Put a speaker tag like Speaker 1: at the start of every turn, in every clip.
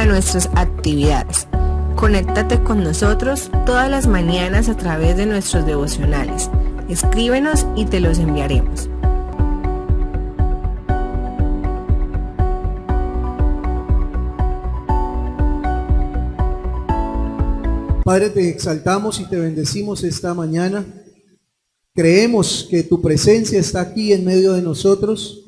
Speaker 1: a nuestras actividades. Conéctate con nosotros todas las mañanas a través de nuestros devocionales. Escríbenos y te los enviaremos.
Speaker 2: Padre, te exaltamos y te bendecimos esta mañana. Creemos que tu presencia está aquí en medio de nosotros.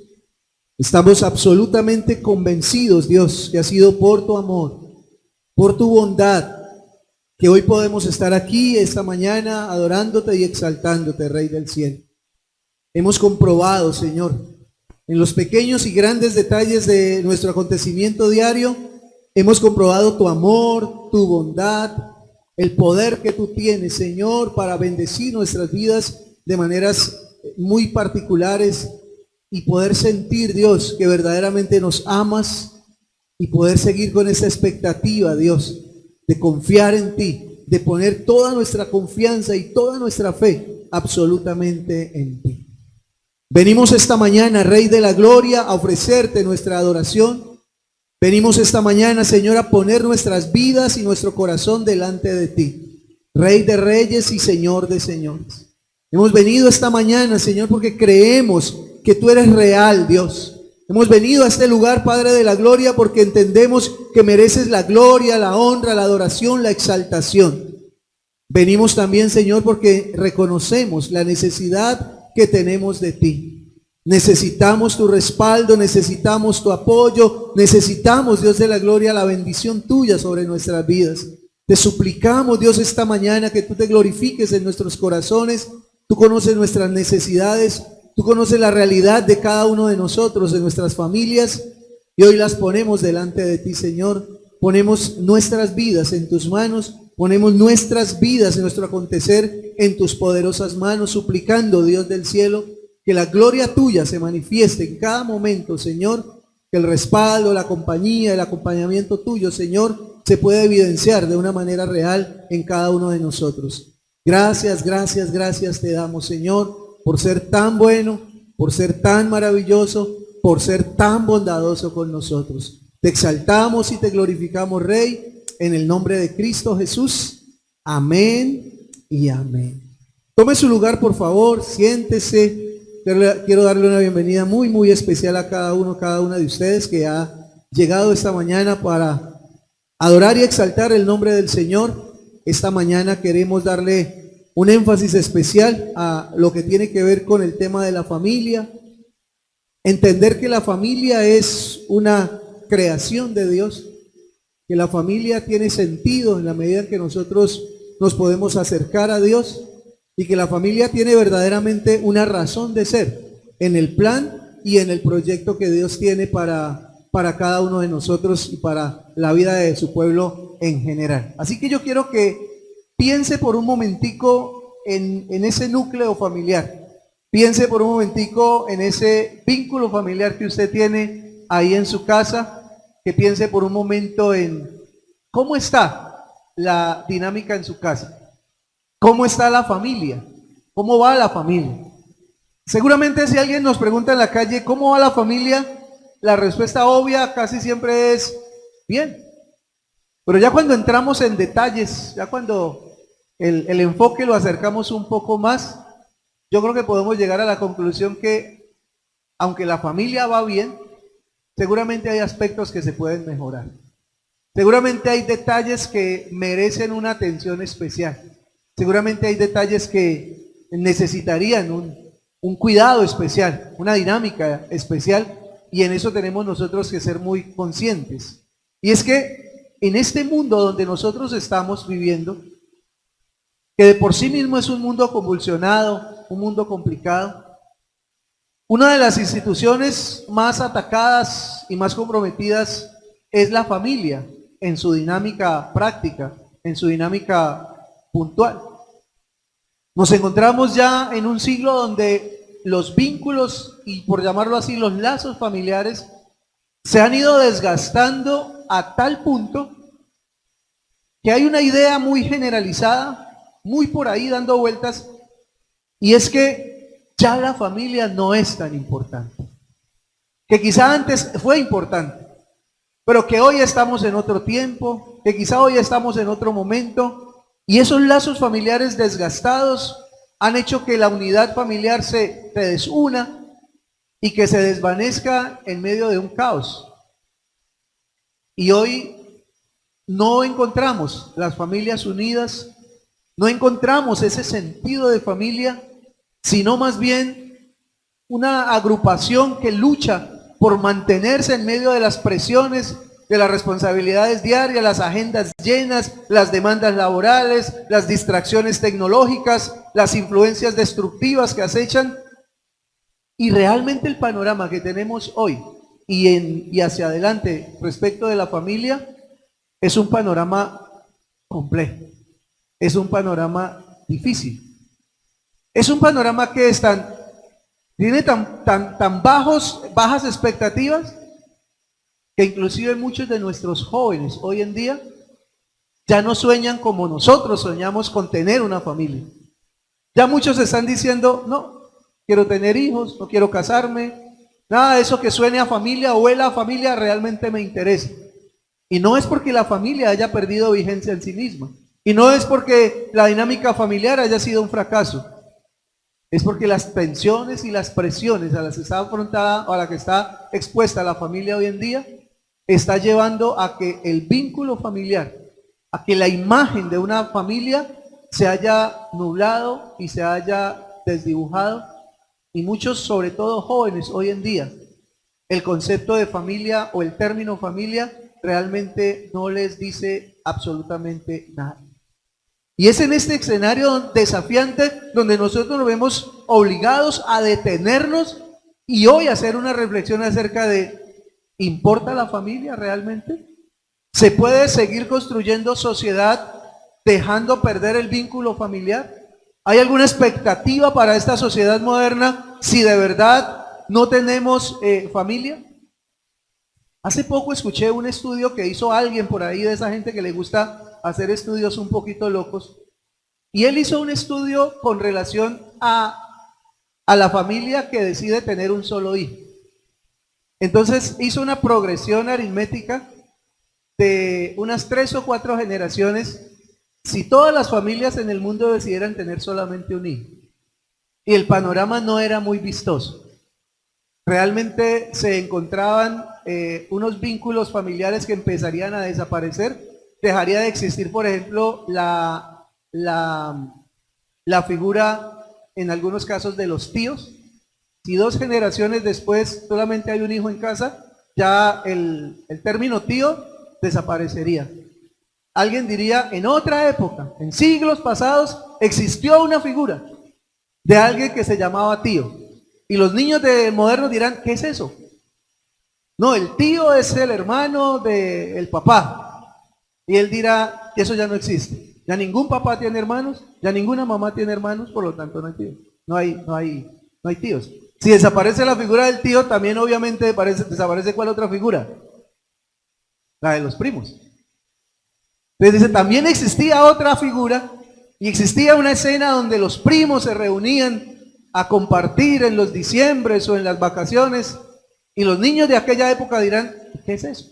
Speaker 2: Estamos absolutamente convencidos, Dios, que ha sido por tu amor, por tu bondad, que hoy podemos estar aquí esta mañana adorándote y exaltándote, Rey del cielo. Hemos comprobado, Señor, en los pequeños y grandes detalles de nuestro acontecimiento diario, hemos comprobado tu amor, tu bondad, el poder que tú tienes, Señor, para bendecir nuestras vidas de maneras muy particulares y poder sentir, Dios, que verdaderamente nos amas y poder seguir con esa expectativa, Dios, de confiar en ti, de poner toda nuestra confianza y toda nuestra fe absolutamente en ti. Venimos esta mañana, Rey de la Gloria, a ofrecerte nuestra adoración. Venimos esta mañana, Señor, a poner nuestras vidas y nuestro corazón delante de ti, Rey de reyes y Señor de señores. Hemos venido esta mañana, Señor, porque creemos que tú eres real, Dios. Hemos venido a este lugar, Padre de la Gloria, porque entendemos que mereces la gloria, la honra, la adoración, la exaltación. Venimos también, Señor, porque reconocemos la necesidad que tenemos de ti. Necesitamos tu respaldo, necesitamos tu apoyo, necesitamos, Dios de la gloria, la bendición tuya sobre nuestras vidas. Te suplicamos, Dios, esta mañana que tú te glorifiques en nuestros corazones. Tú conoces nuestras necesidades, tú conoces la realidad de cada uno de nosotros, de nuestras familias, y hoy las ponemos delante de ti, Señor. Ponemos nuestras vidas en tus manos, ponemos nuestras vidas en nuestro acontecer en tus poderosas manos, suplicando, Dios del cielo, que la gloria tuya se manifieste en cada momento, Señor, que el respaldo, la compañía, el acompañamiento tuyo, Señor, se pueda evidenciar de una manera real en cada uno de nosotros. Gracias, gracias, gracias te damos, Señor, por ser tan bueno, por ser tan maravilloso, por ser tan bondadoso con nosotros. Te exaltamos y te glorificamos, Rey, en el nombre de Cristo Jesús. Amén y amén. Tome su lugar, por favor, siéntese. Quiero darle una bienvenida muy, muy especial a cada uno, cada una de ustedes que ha llegado esta mañana para adorar y exaltar el nombre del Señor. Esta mañana queremos darle un énfasis especial a lo que tiene que ver con el tema de la familia. Entender que la familia es una creación de Dios, que la familia tiene sentido en la medida en que nosotros nos podemos acercar a Dios, y que la familia tiene verdaderamente una razón de ser en el plan y en el proyecto que Dios tiene para cada uno de nosotros y para la vida de su pueblo en general. Así que yo quiero que piense por un momentico en ese núcleo familiar. Piense por un momentico en ese vínculo familiar que usted tiene ahí en su casa. Que piense por un momento en cómo está la dinámica en su casa. ¿Cómo está la familia? ¿Cómo va la familia? Seguramente si alguien nos pregunta en la calle, ¿cómo va la familia? La respuesta obvia casi siempre es, bien. Pero ya cuando entramos en detalles, ya cuando el enfoque lo acercamos un poco más, yo creo que podemos llegar a la conclusión que, aunque la familia va bien, seguramente hay aspectos que se pueden mejorar. Seguramente hay detalles que merecen una atención especial. Seguramente hay detalles que necesitarían un cuidado especial, una dinámica especial, y en eso tenemos nosotros que ser muy conscientes. Y es que en este mundo donde nosotros estamos viviendo, que de por sí mismo es un mundo convulsionado, un mundo complicado, una de las instituciones más atacadas y más comprometidas es la familia en su dinámica práctica, en su dinámica puntual. Nos encontramos ya en un siglo donde los vínculos, y por llamarlo así, los lazos familiares, se han ido desgastando a tal punto que hay una idea muy generalizada, muy por ahí dando vueltas, y es que ya la familia no es tan importante. Que quizá antes fue importante, pero que hoy estamos en otro tiempo, que quizá hoy estamos en otro momento, y esos lazos familiares desgastados han hecho que la unidad familiar se desuna y que se desvanezca en medio de un caos. Y hoy no encontramos las familias unidas, no encontramos ese sentido de familia, sino más bien una agrupación que lucha por mantenerse en medio de las presiones, de las responsabilidades diarias, las agendas llenas, las demandas laborales, las distracciones tecnológicas, las influencias destructivas que acechan. Y realmente el panorama que tenemos hoy y hacia adelante respecto de la familia es un panorama complejo, es un panorama difícil, es un panorama que tiene tan bajas expectativas que inclusive muchos de nuestros jóvenes hoy en día ya no sueñan como nosotros soñamos con tener una familia. Ya muchos están diciendo, no, quiero tener hijos, no quiero casarme, nada de eso que suene a familia o huela a familia realmente me interesa. Y no es porque la familia haya perdido vigencia en sí misma, y no es porque la dinámica familiar haya sido un fracaso. Es porque las tensiones y las presiones a las que está afrontada o a las que está expuesta la familia hoy en día está llevando a que el vínculo familiar, a que la imagen de una familia se haya nublado y se haya desdibujado, y muchos, sobre todo jóvenes hoy en día, el concepto de familia o el término familia realmente no les dice absolutamente nada. Y es en este escenario desafiante donde nosotros nos vemos obligados a detenernos y hoy hacer una reflexión acerca de, ¿importa la familia realmente? ¿Se puede seguir construyendo sociedad dejando perder el vínculo familiar? ¿Hay alguna expectativa para esta sociedad moderna si de verdad no tenemos familia? Hace poco escuché un estudio que hizo alguien por ahí de esa gente que le gusta hacer estudios un poquito locos, y él hizo un estudio con relación a la familia que decide tener un solo hijo. Entonces hizo una progresión aritmética de unas 3 o 4 generaciones si todas las familias en el mundo decidieran tener solamente un hijo, y el panorama no era muy vistoso. Realmente se encontraban unos vínculos familiares que empezarían a desaparecer. Dejaría de existir, por ejemplo, la figura, en algunos casos, de los tíos. Si 2 generaciones después solamente hay un hijo en casa, ya el término tío desaparecería. Alguien diría, en otra época, en siglos pasados, existió una figura de alguien que se llamaba tío. Y los niños modernos dirán, ¿qué es eso? No, el tío es el hermano del papá. Y él dirá, eso ya no existe. Ya ningún papá tiene hermanos, ya ninguna mamá tiene hermanos, por lo tanto no hay tíos. No hay tíos. Si desaparece la figura del tío, también obviamente desaparece ¿cuál otra figura? La de los primos. Entonces dice, también existía otra figura, y existía una escena donde los primos se reunían a compartir en los diciembres o en las vacaciones, y los niños de aquella época dirán, ¿qué es eso?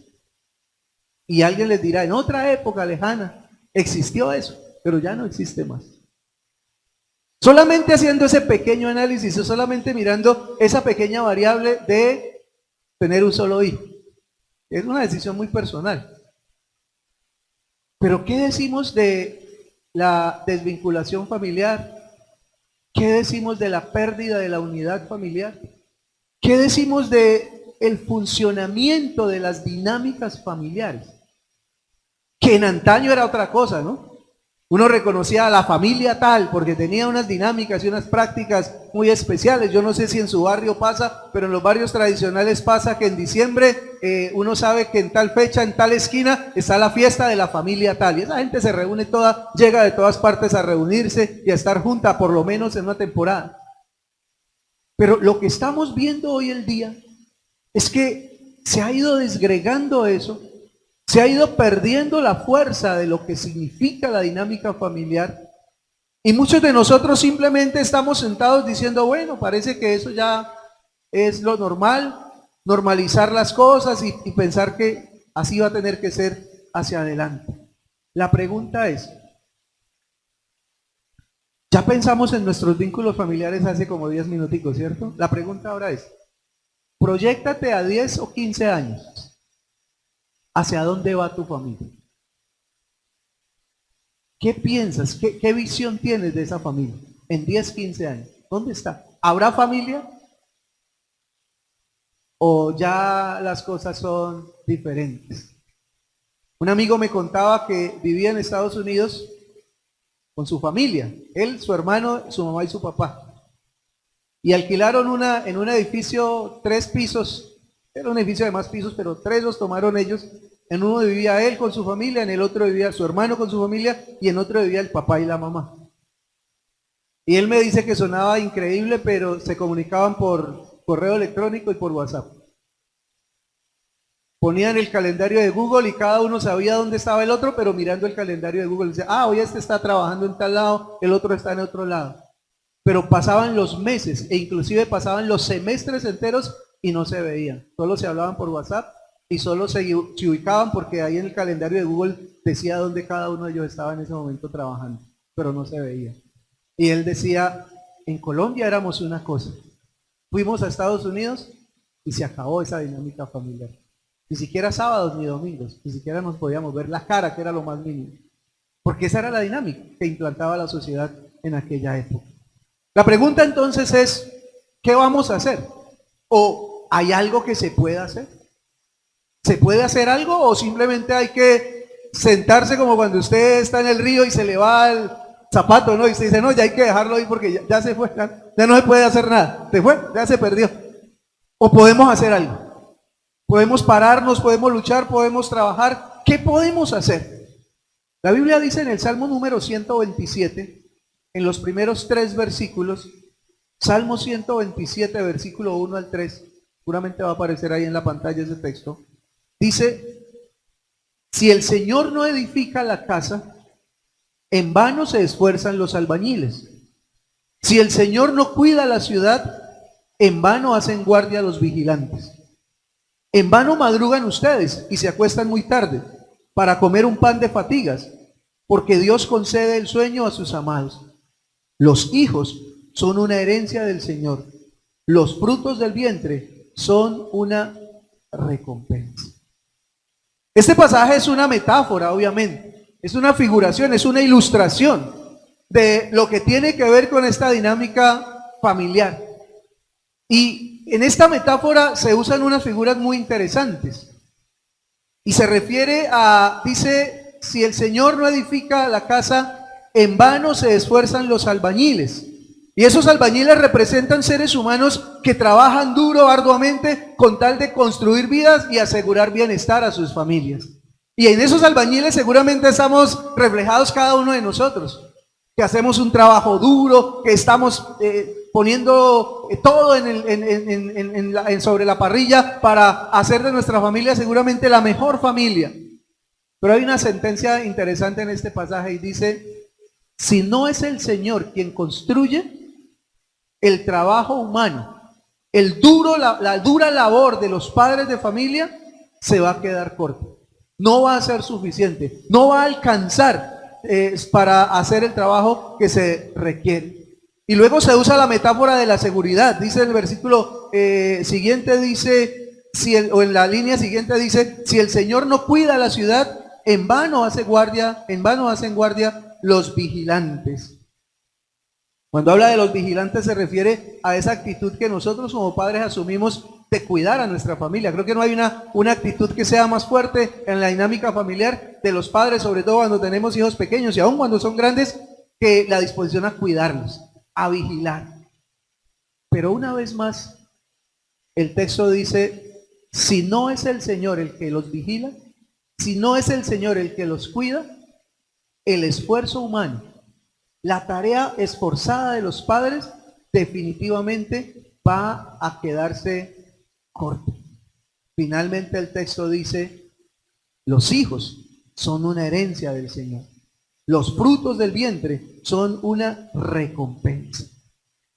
Speaker 2: Y alguien les dirá, en otra época lejana existió eso, pero ya no existe más. Solamente haciendo ese pequeño análisis, o solamente mirando esa pequeña variable de tener un solo hijo. Es una decisión muy personal. Pero ¿qué decimos de la desvinculación familiar? ¿Qué decimos de la pérdida de la unidad familiar? ¿Qué decimos de el funcionamiento de las dinámicas familiares? Que en antaño era otra cosa, ¿no? Uno reconocía a la familia tal porque tenía unas dinámicas y unas prácticas muy especiales. Yo no sé si en su barrio pasa, pero en los barrios tradicionales pasa que en diciembre uno sabe que en tal fecha, en tal esquina, está la fiesta de la familia tal. Y esa gente se reúne toda, llega de todas partes a reunirse y a estar junta, por lo menos en una temporada. Pero lo que estamos viendo hoy en día es que se ha ido desgregando eso. Se ha ido perdiendo la fuerza de lo que significa la dinámica familiar, y muchos de nosotros simplemente estamos sentados diciendo, bueno, parece que eso ya es lo normal, normalizar las cosas y pensar que Así va a tener que ser hacia adelante. La pregunta es, ya pensamos en nuestros vínculos familiares hace como 10 minuticos, ¿cierto? La pregunta ahora es, proyéctate a 10 o 15 años. ¿Hacia dónde va tu familia? ¿Qué piensas? ¿Qué visión tienes de esa familia en 10, 15 años? ¿Dónde está? ¿Habrá familia? ¿O ya las cosas son diferentes? Un amigo me contaba que vivía en Estados Unidos con su familia, él, su hermano, su mamá y su papá. Y alquilaron en un edificio 3 pisos, era un edificio de más pisos, pero 3 los tomaron ellos. En uno vivía él con su familia, en el otro vivía su hermano con su familia y en otro vivía el papá y la mamá. Y él me dice que sonaba increíble, pero se comunicaban por correo electrónico y por WhatsApp. Ponían el calendario de Google y cada uno sabía dónde estaba el otro, pero mirando el calendario de Google decía, hoy este está trabajando en tal lado, el otro está en otro lado. Pero pasaban los meses e inclusive pasaban los semestres enteros y no se veían. Solo se hablaban por WhatsApp y solo se ubicaban porque ahí en el calendario de Google decía dónde cada uno de ellos estaba en ese momento trabajando, pero no se veía. Y él decía, en Colombia éramos una cosa, fuimos a Estados Unidos y se acabó esa dinámica familiar. Ni siquiera sábados ni domingos, ni siquiera nos podíamos ver la cara, que era lo más mínimo. Porque esa era la dinámica que implantaba la sociedad en aquella época. La pregunta entonces es, ¿qué vamos a hacer? ¿O hay algo que se pueda hacer? ¿Se puede hacer algo o simplemente hay que sentarse como cuando usted está en el río y se le va el zapato, ¿no? Y usted dice, no, ya hay que dejarlo ahí porque ya se fue, ya no se puede hacer nada. Se fue, ya se perdió. ¿O podemos hacer algo? Podemos pararnos, podemos luchar, podemos trabajar. ¿Qué podemos hacer? La Biblia dice en el Salmo número 127, en los primeros 3 versículos, Salmo 127, versículo 1 al 3, seguramente va a aparecer ahí en la pantalla ese texto, dice, si el Señor no edifica la casa, en vano se esfuerzan los albañiles. Si el Señor no cuida la ciudad, en vano hacen guardia los vigilantes. En vano madrugan ustedes y se acuestan muy tarde para comer un pan de fatigas, porque Dios concede el sueño a sus amados. Los hijos son una herencia del Señor. Los frutos del vientre son una recompensa. Este pasaje es una metáfora, obviamente. Es una figuración, es una ilustración de lo que tiene que ver con esta dinámica familiar. Y en esta metáfora se usan unas figuras muy interesantes. Y se refiere a, dice, si el Señor no edifica la casa, en vano se esfuerzan los albañiles. Y esos albañiles representan seres humanos que trabajan duro, arduamente, con tal de construir vidas y asegurar bienestar a sus familias. Y en esos albañiles seguramente estamos reflejados cada uno de nosotros, que hacemos un trabajo duro, que estamos poniendo todo sobre la parrilla para hacer de nuestra familia seguramente la mejor familia. Pero hay una sentencia interesante en este pasaje y dice, si no es el Señor quien construye, el trabajo humano, la dura labor de los padres de familia se va a quedar corto. No va a ser suficiente, no va a alcanzar para hacer el trabajo que se requiere. Y luego se usa la metáfora de la seguridad. Dice en el versículo siguiente, dice, o en la línea siguiente dice, si el Señor no cuida la ciudad, en vano hacen guardia los vigilantes. Cuando habla de los vigilantes se refiere a esa actitud que nosotros como padres asumimos de cuidar a nuestra familia. Creo que no hay una actitud que sea más fuerte en la dinámica familiar de los padres, sobre todo cuando tenemos hijos pequeños y aún cuando son grandes, que la disposición a cuidarlos, a vigilar. Pero una vez más, el texto dice, si no es el Señor el que los vigila, si no es el Señor el que los cuida, el esfuerzo humano, la tarea esforzada de los padres definitivamente va a quedarse corto. Finalmente el texto dice, los hijos son una herencia del Señor. Los frutos del vientre son una recompensa.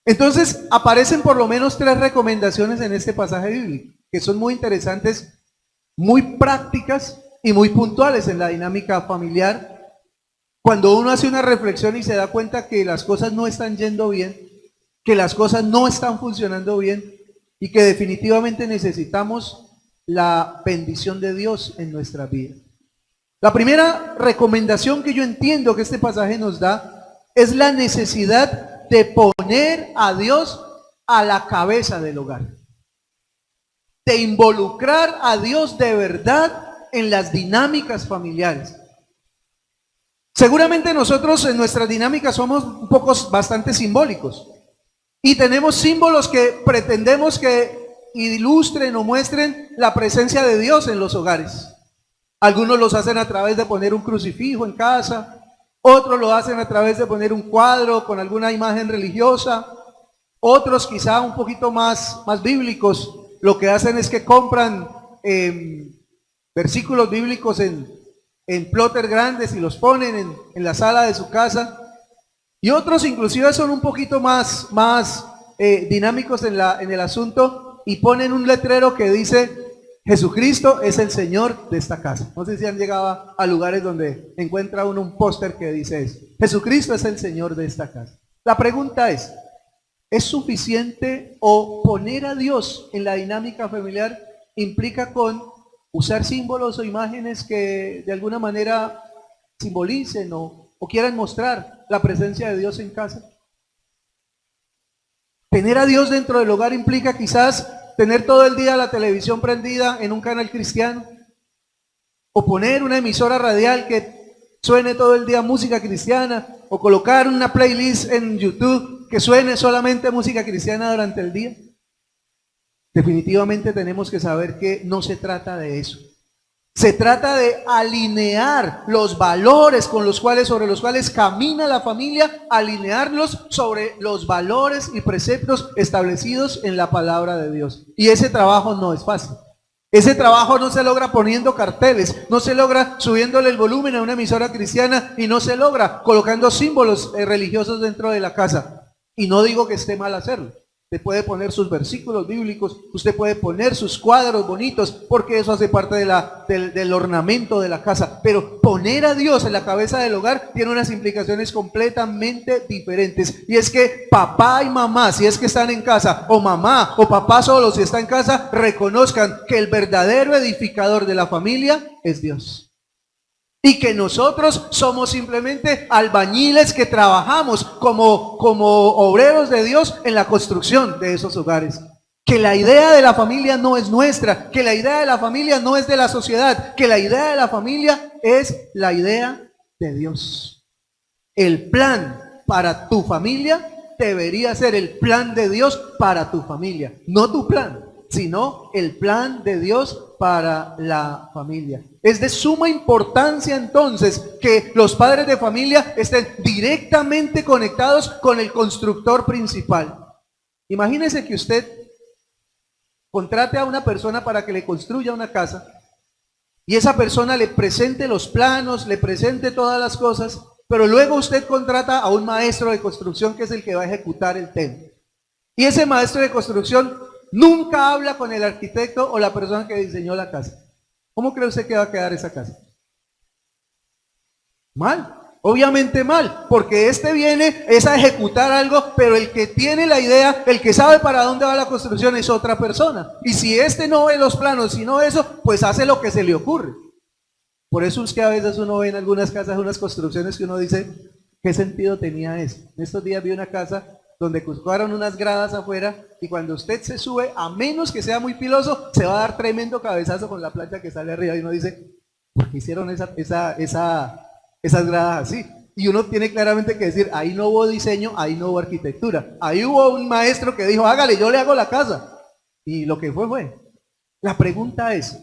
Speaker 2: Entonces aparecen por lo menos 3 recomendaciones en este pasaje bíblico, que son muy interesantes muy prácticas y muy puntuales en la dinámica familiar. Cuando uno hace una reflexión y se da cuenta que las cosas no están yendo bien, que las cosas no están funcionando bien y que definitivamente necesitamos la bendición de Dios en nuestra vida. La primera recomendación que yo entiendo que este pasaje nos da es la necesidad de poner a Dios a la cabeza del hogar, de involucrar a Dios de verdad en las dinámicas familiares. Seguramente nosotros en nuestras dinámicas somos un poco bastante simbólicos y tenemos símbolos que pretendemos que ilustren o muestren la presencia de Dios en los hogares. Algunos los hacen a través de poner un crucifijo en casa, otros lo hacen a través de poner un cuadro con alguna imagen religiosa, otros quizá un poquito más bíblicos, lo que hacen es que compran versículos bíblicos en plotter grandes y los ponen en la sala de su casa, y otros inclusive son un poquito más dinámicos en el asunto y ponen un letrero que dice: Jesucristo es el Señor de esta casa. No sé si han llegado a lugares donde encuentra uno un póster que dice eso: Jesucristo es el Señor de esta casa. La pregunta ¿es suficiente o poner a Dios en la dinámica familiar implica con usar símbolos o imágenes que de alguna manera simbolicen o quieran mostrar la presencia de Dios en casa? Tener a Dios dentro del hogar implica quizás tener todo el día la televisión prendida en un canal cristiano, o poner una emisora radial que suene todo el día música cristiana, o colocar una playlist en YouTube que suene solamente música cristiana durante el día. Definitivamente tenemos que saber que no se trata de eso. Se trata de alinear los valores sobre los cuales camina la familia, alinearlos sobre los valores y preceptos establecidos en la palabra de Dios. Y ese trabajo no es fácil. Ese trabajo no se logra poniendo carteles, no se logra subiéndole el volumen a una emisora cristiana y no se logra colocando símbolos religiosos dentro de la casa. Y no digo que esté mal hacerlo. Usted puede poner sus versículos bíblicos, usted puede poner sus cuadros bonitos, porque eso hace parte del ornamento de la casa. Pero poner a Dios en la cabeza del hogar tiene unas implicaciones completamente diferentes. Y es que papá y mamá, si es que están en casa, o mamá o papá solo si está en casa, reconozcan que el verdadero edificador de la familia es Dios. Y que nosotros somos simplemente albañiles que trabajamos como obreros de Dios en la construcción de esos hogares. Que la idea de la familia no es nuestra, que la idea de la familia no es de la sociedad, que la idea de la familia es la idea de Dios. El plan para tu familia debería ser el plan de Dios para tu familia, no tu plan, sino el plan de Dios para la familia. Es de suma importancia entonces que los padres de familia estén directamente conectados con el constructor principal. Imagínese que usted contrate a una persona para que le construya una casa y esa persona le presente los planos, le presente todas las cosas, pero luego usted contrata a un maestro de construcción que es el que va a ejecutar el tema. Y ese maestro de construcción nunca habla con el arquitecto o la persona que diseñó la casa. ¿Cómo cree usted que va a quedar esa casa? Mal, obviamente mal, porque este viene es a ejecutar algo, pero el que tiene la idea, el que sabe para dónde va la construcción es otra persona. Y si este no ve los planos, sino eso, pues hace lo que se le ocurre. Por eso es que a veces uno ve en algunas casas unas construcciones que uno dice, ¿qué sentido tenía eso? En estos días vi una casa donde colocaron unas gradas afuera y cuando usted se sube, a menos que sea muy piloso, se va a dar tremendo cabezazo con la plancha que sale arriba y uno dice, ¿por qué hicieron esas gradas así? Y uno tiene claramente que decir, ahí no hubo diseño, ahí no hubo arquitectura, ahí hubo un maestro que dijo, hágale, yo le hago la casa. Y lo que fue. La pregunta es,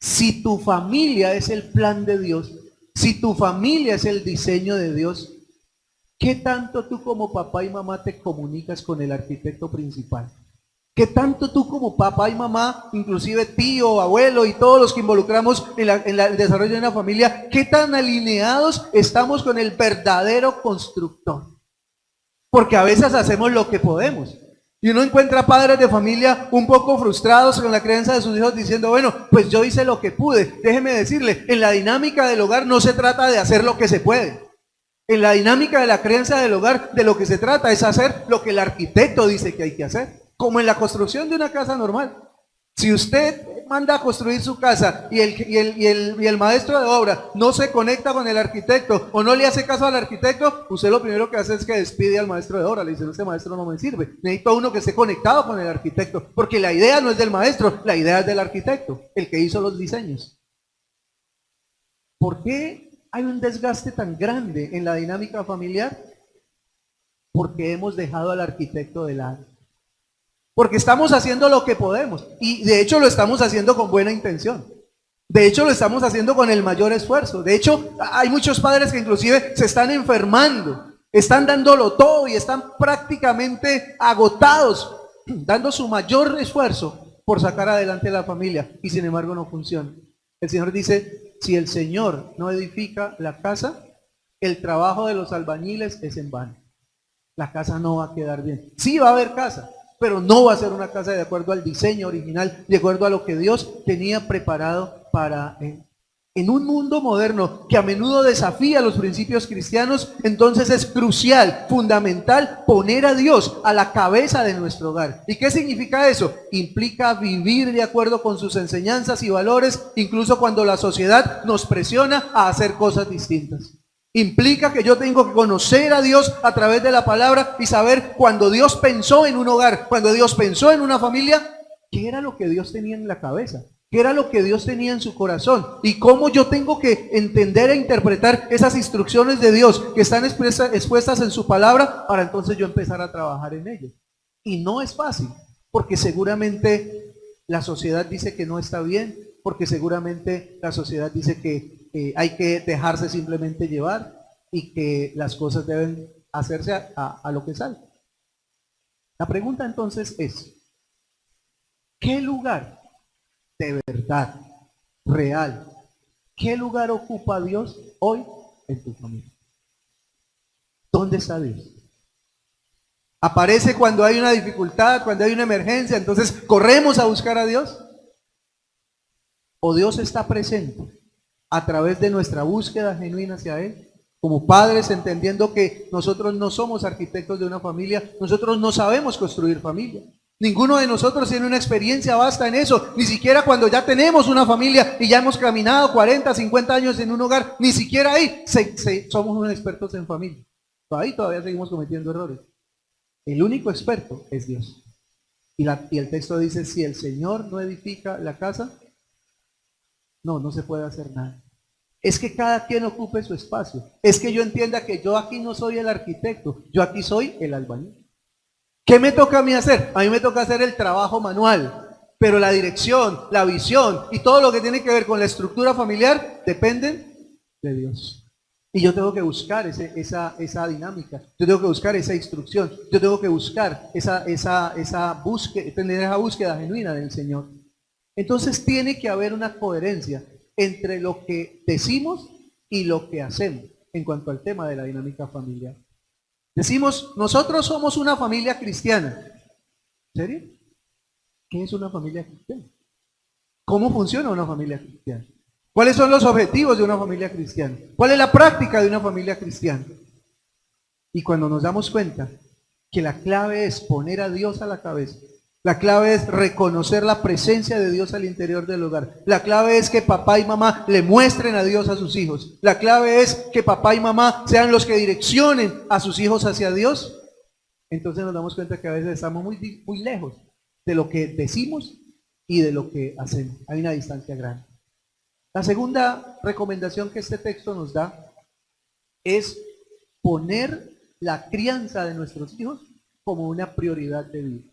Speaker 2: si tu familia es el plan de Dios, si tu familia es el diseño de Dios, ¿qué tanto tú como papá y mamá te comunicas con el arquitecto principal? ¿Qué tanto tú como papá y mamá, inclusive tío, abuelo y todos los que involucramos en el desarrollo de una familia, qué tan alineados estamos con el verdadero constructor? Porque a veces hacemos lo que podemos. Y uno encuentra padres de familia un poco frustrados con la crianza de sus hijos diciendo, bueno, pues yo hice lo que pude. Déjeme decirle, en la dinámica del hogar no se trata de hacer lo que se puede. En la dinámica de la crianza del hogar, de lo que se trata es hacer lo que el arquitecto dice que hay que hacer. Como en la construcción de una casa normal. Si usted manda a construir su casa y el maestro de obra no se conecta con el arquitecto o no le hace caso al arquitecto, usted lo primero que hace es que despide al maestro de obra. Le dice, este maestro no me sirve. Necesito uno que esté conectado con el arquitecto. Porque la idea no es del maestro, la idea es del arquitecto, el que hizo los diseños. ¿Por qué hay un desgaste tan grande en la dinámica familiar? Porque hemos dejado al arquitecto de lado. Porque estamos haciendo lo que podemos. Y de hecho lo estamos haciendo con buena intención. De hecho lo estamos haciendo con el mayor esfuerzo. De hecho hay muchos padres que inclusive se están enfermando. Están dándolo todo y están prácticamente agotados, dando su mayor esfuerzo por sacar adelante a la familia. Y sin embargo no funciona. El Señor dice, si el Señor no edifica la casa, el trabajo de los albañiles es en vano. La casa no va a quedar bien. Sí va a haber casa, pero no va a ser una casa de acuerdo al diseño original, de acuerdo a lo que Dios tenía preparado para él. En un mundo moderno que a menudo desafía los principios cristianos, entonces es crucial, fundamental, poner a Dios a la cabeza de nuestro hogar. ¿Y qué significa eso? Implica vivir de acuerdo con sus enseñanzas y valores, incluso cuando la sociedad nos presiona a hacer cosas distintas. Implica que yo tengo que conocer a Dios a través de la palabra y saber cuando Dios pensó en un hogar, cuando Dios pensó en una familia, qué era lo que Dios tenía en la cabeza, qué era lo que Dios tenía en su corazón y cómo yo tengo que entender e interpretar esas instrucciones de Dios que están expuestas en su palabra para entonces yo empezar a trabajar en ello. Y no es fácil, porque seguramente la sociedad dice que no está bien, porque seguramente la sociedad dice que hay que dejarse simplemente llevar y que las cosas deben hacerse a lo que sale. La pregunta entonces es, ¿qué lugar de verdad, real, qué lugar ocupa Dios hoy en tu familia? ¿Dónde está Dios? ¿Aparece cuando hay una dificultad, cuando hay una emergencia, entonces corremos a buscar a Dios? ¿O Dios está presente a través de nuestra búsqueda genuina hacia Él? Como padres, entendiendo que nosotros no somos arquitectos de una familia, nosotros no sabemos construir familia. Ninguno de nosotros tiene una experiencia vasta en eso, ni siquiera cuando ya tenemos una familia y ya hemos caminado 40, 50 años en un hogar, ni siquiera ahí somos unos expertos en familia. Ahí todavía seguimos cometiendo errores. El único experto es Dios. Y el texto dice, si el Señor no edifica la casa, no se puede hacer nada. Es que cada quien ocupe su espacio. Es que yo entienda que yo aquí no soy el arquitecto, yo aquí soy el albañil. ¿Qué me toca a mí hacer? A mí me toca hacer el trabajo manual, pero la dirección, la visión y todo lo que tiene que ver con la estructura familiar dependen de Dios. Y yo tengo que buscar esa dinámica, yo tengo que buscar esa instrucción, yo tengo que buscar esa búsqueda genuina del Señor. Entonces tiene que haber una coherencia entre lo que decimos y lo que hacemos en cuanto al tema de la dinámica familiar. Decimos, nosotros somos una familia cristiana. ¿En serio? ¿Qué es una familia cristiana? ¿Cómo funciona una familia cristiana? ¿Cuáles son los objetivos de una familia cristiana? ¿Cuál es la práctica de una familia cristiana? Y cuando nos damos cuenta que la clave es poner a Dios a la cabeza, la clave es reconocer la presencia de Dios al interior del hogar. La clave es que papá y mamá le muestren a Dios a sus hijos. La clave es que papá y mamá sean los que direccionen a sus hijos hacia Dios. Entonces nos damos cuenta que a veces estamos muy lejos de lo que decimos y de lo que hacemos. Hay una distancia grande. La segunda recomendación que este texto nos da es poner la crianza de nuestros hijos como una prioridad de vida.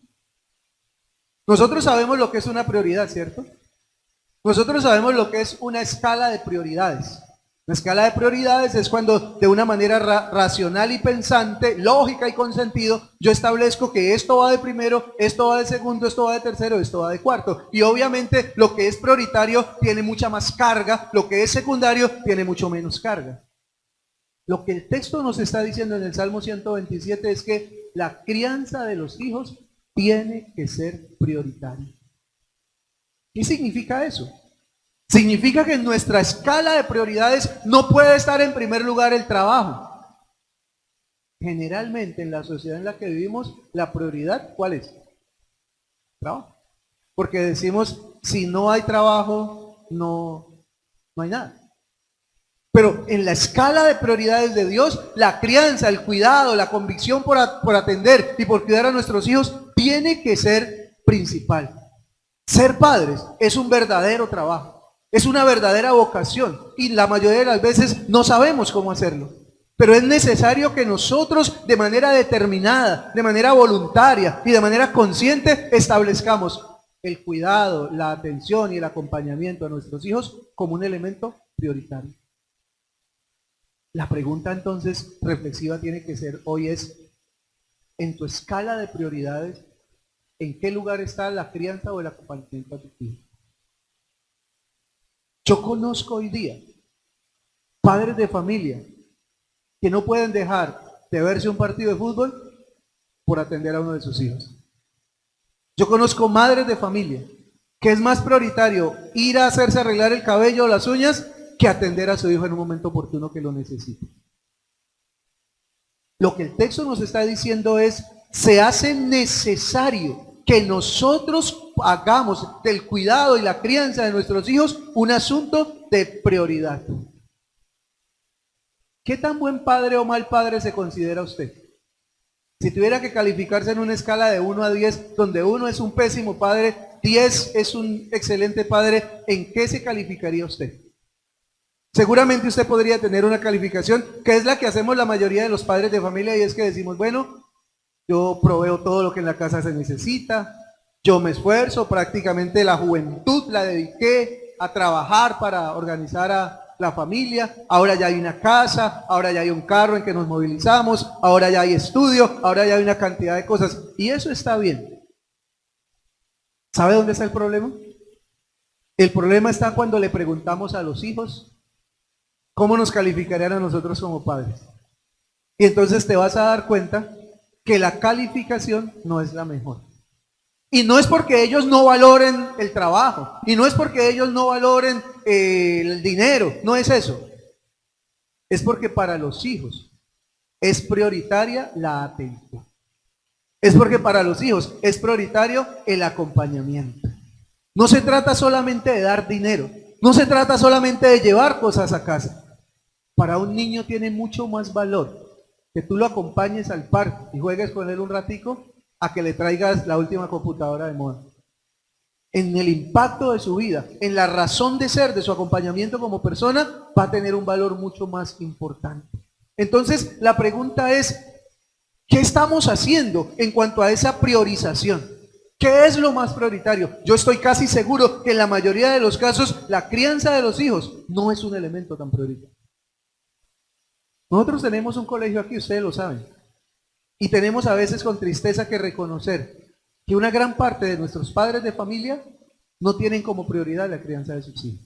Speaker 2: Nosotros sabemos lo que es una prioridad, ¿cierto? Nosotros sabemos lo que es una escala de prioridades. La escala de prioridades es cuando de una manera racional y pensante, lógica y con sentido, yo establezco que esto va de primero, esto va de segundo, esto va de tercero, esto va de cuarto. Y obviamente lo que es prioritario tiene mucha más carga, lo que es secundario tiene mucho menos carga. Lo que el texto nos está diciendo en el Salmo 127 es que la crianza de los hijos tiene que ser prioritario. ¿Qué significa eso? Significa que en nuestra escala de prioridades no puede estar en primer lugar el trabajo. Generalmente en la sociedad en la que vivimos, la prioridad, ¿cuál es? Trabajo. Porque decimos, si no hay trabajo, no hay nada. Pero en la escala de prioridades de Dios, la crianza, el cuidado, la convicción por atender y por cuidar a nuestros hijos tiene que ser principal. Ser padres es un verdadero trabajo, es una verdadera vocación y la mayoría de las veces no sabemos cómo hacerlo. Pero es necesario que nosotros de manera determinada, de manera voluntaria y de manera consciente establezcamos el cuidado, la atención y el acompañamiento a nuestros hijos como un elemento prioritario. La pregunta entonces reflexiva tiene que ser hoy es, en tu escala de prioridades, ¿en qué lugar está la crianza o el acompañamiento a tu hijo? Yo conozco hoy día padres de familia que no pueden dejar de verse un partido de fútbol por atender a uno de sus hijos. Yo conozco madres de familia que es más prioritario ir a hacerse arreglar el cabello o las uñas que atender a su hijo en un momento oportuno que lo necesite. Lo que el texto nos está diciendo es, se hace necesario que nosotros hagamos del cuidado y la crianza de nuestros hijos un asunto de prioridad. ¿Qué tan buen padre o mal padre se considera usted? Si tuviera que calificarse en una escala de 1 a 10, donde 1 es un pésimo padre, 10 es un excelente padre, ¿en qué se calificaría usted? Seguramente usted podría tener una calificación que es la que hacemos la mayoría de los padres de familia y es que decimos, bueno, yo proveo todo lo que en la casa se necesita, yo me esfuerzo, prácticamente la juventud la dediqué a trabajar para organizar a la familia, ahora ya hay una casa, ahora ya hay un carro en que nos movilizamos, ahora ya hay estudio, ahora ya hay una cantidad de cosas y eso está bien. ¿Sabe dónde está el problema? El problema está cuando le preguntamos a los hijos ¿cómo nos calificarían a nosotros como padres? Y entonces te vas a dar cuenta que la calificación no es la mejor. Y no es porque ellos no valoren el trabajo, y no es porque ellos no valoren el dinero, no es eso. Es porque para los hijos es prioritaria la atención. Es porque para los hijos es prioritario el acompañamiento. No se trata solamente de dar dinero, no se trata solamente de llevar cosas a casa. Para un niño tiene mucho más valor que tú lo acompañes al parque y juegues con él un ratico a que le traigas la última computadora de moda. En el impacto de su vida, en la razón de ser de su acompañamiento como persona, va a tener un valor mucho más importante. Entonces, la pregunta es, ¿qué estamos haciendo en cuanto a esa priorización? ¿Qué es lo más prioritario? Yo estoy casi seguro que en la mayoría de los casos, la crianza de los hijos no es un elemento tan prioritario. Nosotros tenemos un colegio aquí, ustedes lo saben, y tenemos a veces con tristeza que reconocer que una gran parte de nuestros padres de familia no tienen como prioridad la crianza de sus hijos.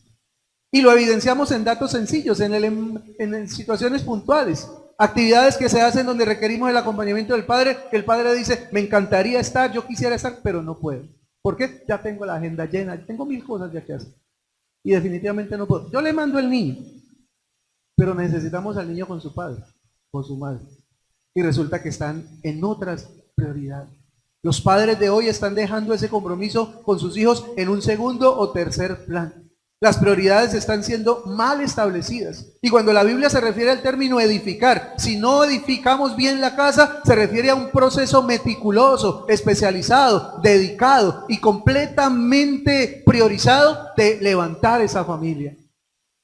Speaker 2: Y lo evidenciamos en datos sencillos, en situaciones puntuales, actividades que se hacen donde requerimos el acompañamiento del padre, que el padre dice, me encantaría estar, yo quisiera estar, pero no puedo. ¿Por qué? Ya tengo la agenda llena, tengo 1000 cosas ya que hacer. Y definitivamente no puedo. Yo le mando al niño, pero necesitamos al niño con su padre, con su madre. Y resulta que están en otras prioridades. Los padres de hoy están dejando ese compromiso con sus hijos en un segundo o tercer plano. Las prioridades están siendo mal establecidas. Y cuando la Biblia se refiere al término edificar, si no edificamos bien la casa, se refiere a un proceso meticuloso, especializado, dedicado y completamente priorizado de levantar esa familia.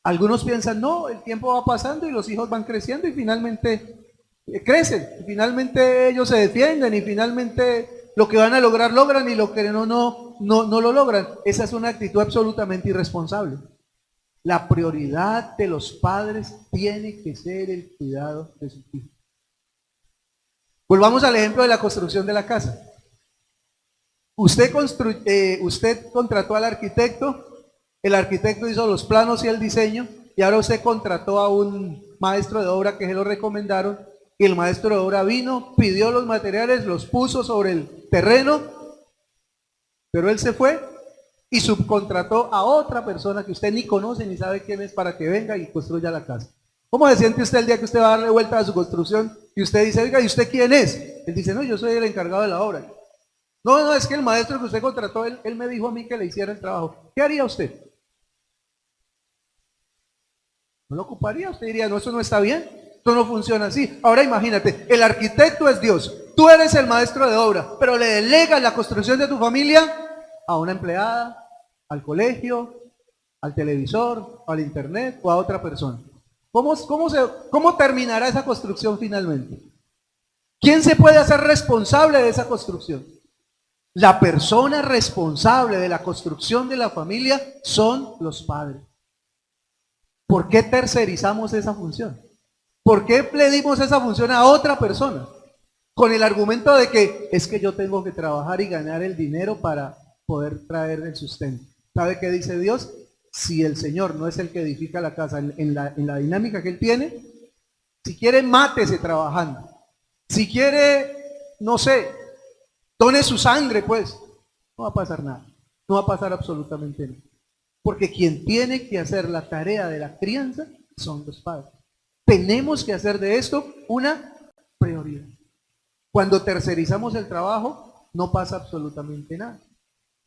Speaker 2: Algunos piensan, no, el tiempo va pasando y los hijos van creciendo y finalmente crecen. Y finalmente ellos se defienden y finalmente lo que van a lograr, logran y lo que no lo logran. Esa es una actitud absolutamente irresponsable. La prioridad de los padres tiene que ser el cuidado de sus hijos. Volvamos al ejemplo de la construcción de la casa. Usted contrató al arquitecto, el arquitecto hizo los planos y el diseño, y ahora usted contrató a un maestro de obra que se lo recomendaron, Y el maestro de obra vino, pidió los materiales, los puso sobre el terreno, pero él se fue y subcontrató a otra persona que usted ni conoce ni sabe quién es para que venga y construya la casa. ¿Cómo se siente usted el día que usted va a darle vuelta a su construcción y usted dice, oiga, ¿y usted quién es? Él dice, no, yo soy el encargado de la obra. No, es que el maestro que usted contrató, él me dijo a mí que le hiciera el trabajo. ¿Qué haría usted? ¿No lo ocuparía? Usted diría, no, eso no está bien, esto no funciona así. Ahora imagínate, el arquitecto es Dios, tú eres el maestro de obra, pero le delegas la construcción de tu familia a una empleada, al colegio, al televisor, al internet o a otra persona. ¿Cómo terminará esa construcción finalmente? ¿Quién se puede hacer responsable de esa construcción? La persona responsable de la construcción de la familia son los padres. ¿Por qué tercerizamos esa función? ¿Por qué le dimos esa función a otra persona? Con el argumento de que es que yo tengo que trabajar y ganar el dinero para poder traer el sustento. ¿Sabe qué dice Dios? Si el Señor no es el que edifica la casa en la dinámica que Él tiene, si quiere, mátese trabajando. Si quiere, no sé, done su sangre, pues, no va a pasar nada. No va a pasar absolutamente nada. Porque quien tiene que hacer la tarea de la crianza son los padres. Tenemos que hacer de esto una prioridad. Cuando tercerizamos el trabajo, no pasa absolutamente nada.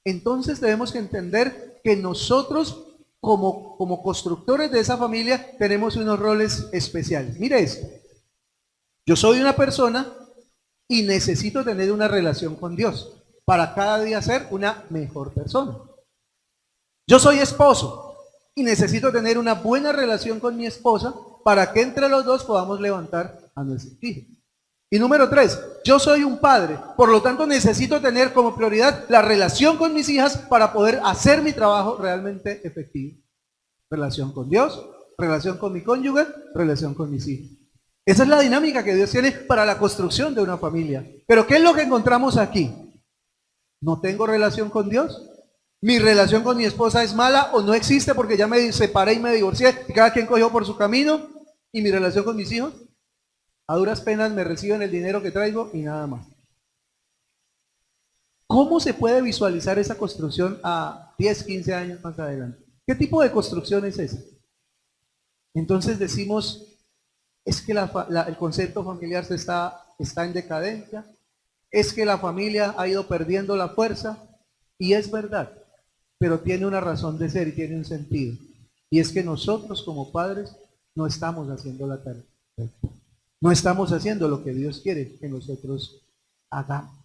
Speaker 2: Entonces tenemos que entender que nosotros, como constructores de esa familia, tenemos unos roles especiales. Mire esto. Yo soy una persona y necesito tener una relación con Dios para cada día ser una mejor persona. Yo soy esposo y necesito tener una buena relación con mi esposa para que entre los dos podamos levantar a nuestro hijo. Y número 3, yo soy un padre, por lo tanto necesito tener como prioridad la relación con mis hijas para poder hacer mi trabajo realmente efectivo. Relación con Dios, relación con mi cónyuge, relación con mis hijos. Esa es la dinámica que Dios tiene para la construcción de una familia. Pero ¿qué es lo que encontramos aquí? ¿No tengo relación con Dios? ¿Mi relación con mi esposa es mala o no existe porque ya me separé y me divorcié y cada quien cogió por su camino? ¿Y mi relación con mis hijos? A duras penas me reciben el dinero que traigo y nada más. ¿Cómo se puede visualizar esa construcción a 10, 15 años más adelante? ¿Qué tipo de construcción es esa? Entonces decimos, es que el concepto familiar está en decadencia, es que la familia ha ido perdiendo la fuerza, y es verdad, pero tiene una razón de ser y tiene un sentido. Y es que nosotros como padres no estamos haciendo la tarea. No estamos haciendo lo que Dios quiere que nosotros hagamos.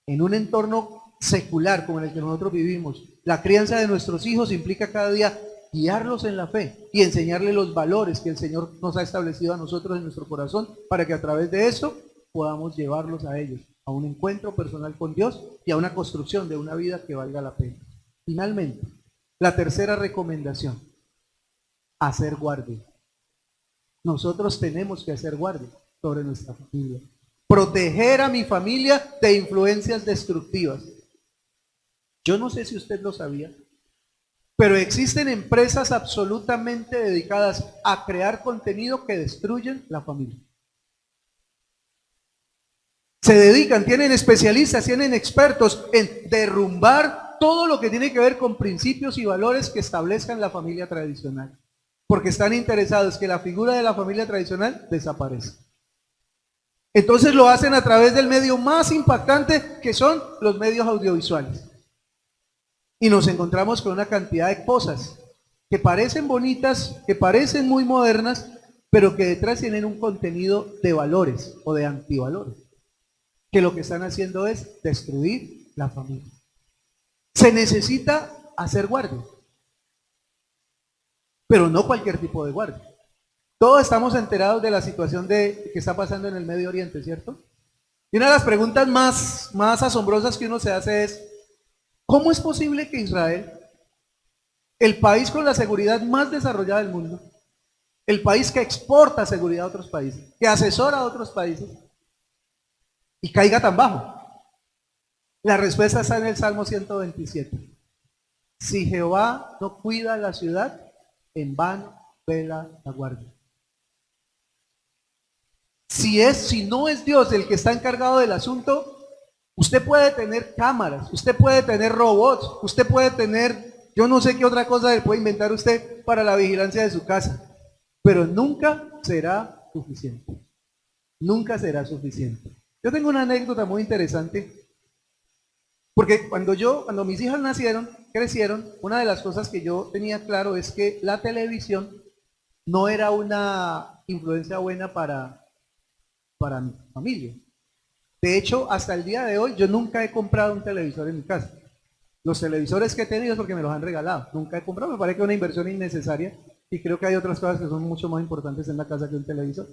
Speaker 2: En un entorno secular como en el que nosotros vivimos, la crianza de nuestros hijos implica cada día guiarlos en la fe y enseñarles los valores que el Señor nos ha establecido a nosotros en nuestro corazón para que a través de eso podamos llevarlos a ellos, a un encuentro personal con Dios y a una construcción de una vida que valga la pena. Finalmente, la tercera recomendación, hacer guardia. Nosotros tenemos que hacer guardia sobre nuestra familia. Proteger a mi familia de influencias destructivas. Yo no sé si usted lo sabía, pero existen empresas absolutamente dedicadas a crear contenido que destruyen la familia. Se dedican, tienen especialistas, tienen expertos en derrumbar todo lo que tiene que ver con principios y valores que establezcan la familia tradicional. Porque están interesados que la figura de la familia tradicional desaparezca. Entonces lo hacen a través del medio más impactante, que son los medios audiovisuales. Y nos encontramos con una cantidad de cosas que parecen bonitas, que parecen muy modernas, pero que detrás tienen un contenido de valores o de antivalores, que lo que están haciendo es destruir la familia. Se necesita hacer guardia, pero no cualquier tipo de guardia. Todos estamos enterados de la situación que está pasando en el Medio Oriente, ¿cierto? Y una de las preguntas más asombrosas que uno se hace es, ¿cómo es posible que Israel, el país con la seguridad más desarrollada del mundo, el país que exporta seguridad a otros países, que asesora a otros países, y caiga tan bajo? La respuesta está en el Salmo 127. Si Jehová no cuida la ciudad, en vano vela la guardia. Si no es Dios el que está encargado del asunto, usted puede tener cámaras, usted puede tener robots, usted puede tener, yo no sé qué otra cosa le puede inventar usted para la vigilancia de su casa, pero nunca será suficiente. Nunca será suficiente. Yo tengo una anécdota muy interesante, porque cuando mis hijas crecieron, una de las cosas que yo tenía claro es que la televisión no era una influencia buena para mi familia. De hecho, hasta el día de hoy, yo nunca he comprado un televisor en mi casa. Los televisores que he tenido es porque me los han regalado. Nunca he comprado, me parece que es una inversión innecesaria y creo que hay otras cosas que son mucho más importantes en la casa que un televisor.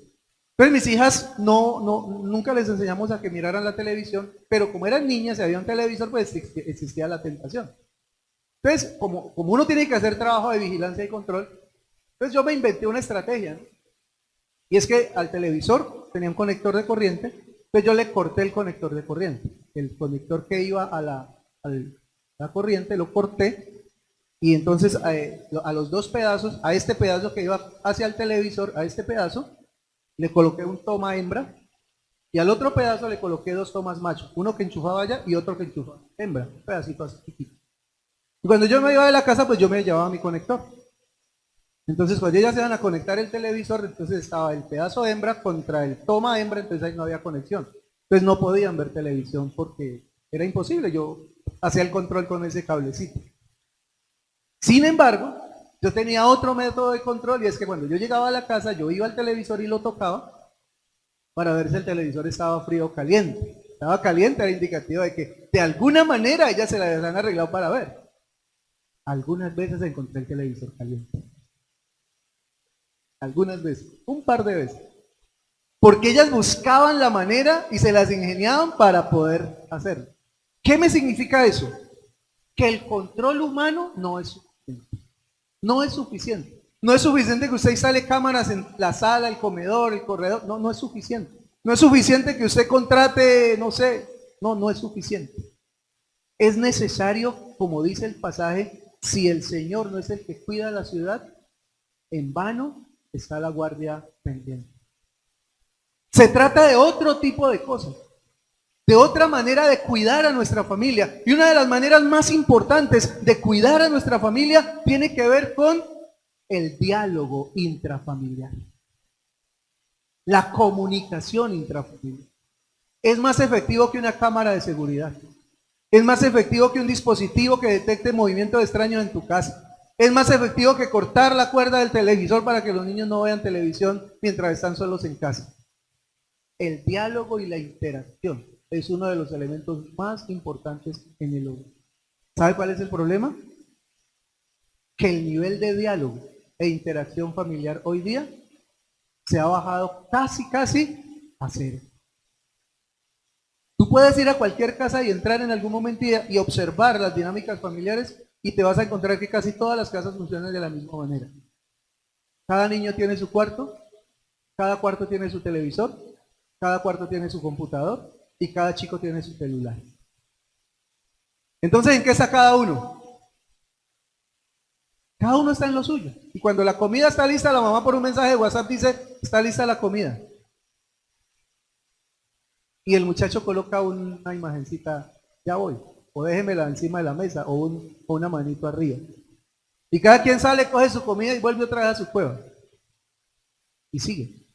Speaker 2: Entonces mis hijas nunca les enseñamos a que miraran la televisión, pero como eran niñas y había un televisor, pues existía la tentación. Entonces, como uno tiene que hacer trabajo de vigilancia y control, entonces yo me inventé una estrategia, ¿no? Y es que al televisor tenía un conector de corriente, entonces yo le corté el conector de corriente. El conector que iba a la corriente lo corté y entonces a los dos pedazos, a este pedazo que iba hacia el televisor, a este pedazo, le coloqué un toma hembra y al otro pedazo le coloqué dos tomas macho, uno que enchufaba allá y otro que enchufaba hembra, un pedacito así chiquito. Y cuando yo me iba de la casa, pues yo me llevaba mi conector. Entonces cuando ellas se iban a conectar el televisor, entonces estaba el pedazo hembra contra el toma hembra, entonces ahí no había conexión. Entonces no podían ver televisión porque era imposible, yo hacía el control con ese cablecito. Sin embargo, yo tenía otro método de control y es que cuando yo llegaba a la casa, yo iba al televisor y lo tocaba para ver si el televisor estaba frío o caliente. Estaba caliente, era indicativo de que de alguna manera ellas se la habían arreglado para ver. Algunas veces encontré el televisor caliente. Algunas veces, un par de veces. Porque ellas buscaban la manera y se las ingeniaban para poder hacerlo. ¿Qué me significa eso? Que el control humano no es suficiente. No es suficiente. No es suficiente que usted instale cámaras en la sala, el comedor, el corredor. No es suficiente. No es suficiente que usted contrate, no sé. No es suficiente. Es necesario, como dice el pasaje, si el Señor no es el que cuida la ciudad, en vano está la guardia pendiente. Se trata de otro tipo de cosas, de otra manera de cuidar a nuestra familia. Y una de las maneras más importantes de cuidar a nuestra familia tiene que ver con el diálogo intrafamiliar. La comunicación intrafamiliar. Es más efectivo que una cámara de seguridad. Es más efectivo que un dispositivo que detecte movimientos extraños en tu casa. Es más efectivo que cortar la cuerda del televisor para que los niños no vean televisión mientras están solos en casa. El diálogo y la interacción es uno de los elementos más importantes en el hogar. ¿Sabe cuál es el problema? Que el nivel de diálogo e interacción familiar hoy día se ha bajado casi a cero. Tú puedes ir a cualquier casa y entrar en algún momento y observar las dinámicas familiares y te vas a encontrar que casi todas las casas funcionan de la misma manera. Cada niño tiene su cuarto, cada cuarto tiene su televisor, cada cuarto tiene su computador y cada chico tiene su celular. Entonces, ¿en qué está cada uno? Cada uno está en lo suyo. Y cuando la comida está lista, la mamá por un mensaje de WhatsApp dice, está lista la comida. Y el muchacho coloca una imagencita, ya voy, o déjemela encima de la mesa, o una manito arriba. Y cada quien sale, coge su comida y vuelve otra vez a su cueva. Y sigue.